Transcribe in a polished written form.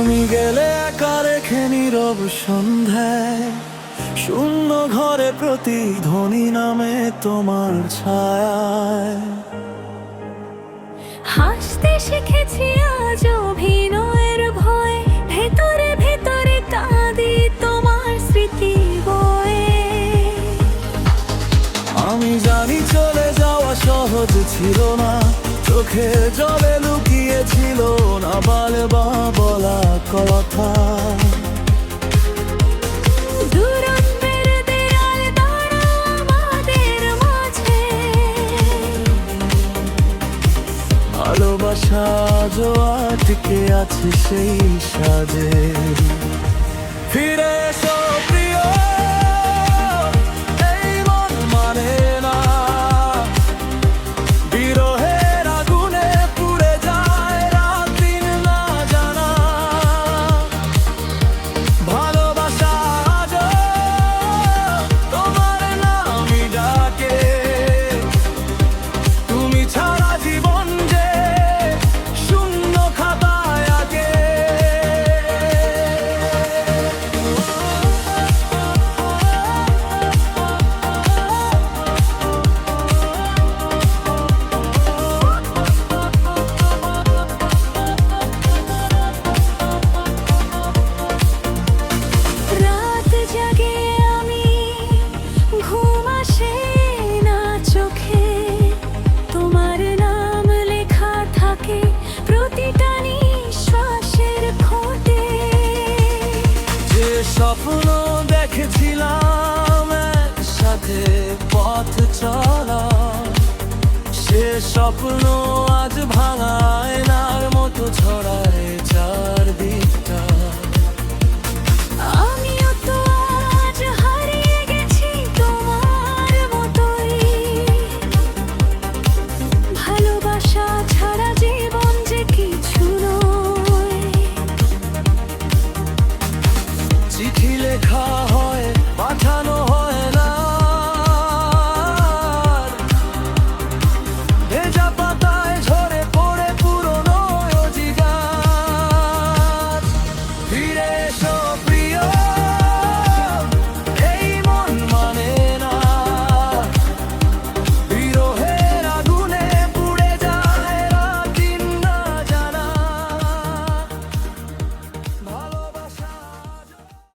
তুমি গেলে একা রেখে নীরব সন্ধ্যায়, শূন্য ঘরে প্রতিধ্বনি নামে তোমার ছায়ায়। হাসতে শিখেছি আজ অভিনয়ের ভয়, ভেতরে ভেতরে কাঁদি তোমার স্মৃতি বয়ে। আমি জানি চলে যাওয়া সহজ ছিল না, চোখে জলে লুকিয়েছিল না বা বলা কথা। দূরত্বের দেয়াল দাঁড়া আমাদের মাঝে, ভালোবাসা আজও আটকে আছে সেই সাজে। ফিরে এসো প্রিয়, এই মন মানে না, বিরহের আগুনে পুড়ে যায় রাত দিন না জানা। ভালোবাসা আজও তোমার নামই ডাকে, তুমি ছাড়া জীবন যে শূন্য খাতায় আগে। রাত জাগে আমি, ঘুম আসে না চোখে, তোমার নাম লেখা থাকে প্রতিটা নিঃশ্বাসের ঠোঁটে। যে স্বপ্ন দেখেছিলাম একসাথে পথ চলা, সে স্বপ্ন আজ ভাঙা আয়নার মতো ছড়ায় চারদিকটা। আমিও তো আজ হারিয়ে গেছি তোমার মতোই, ভালোবাসা ছাড়া জীবন যে কিছু নয়। চিঠি লেখা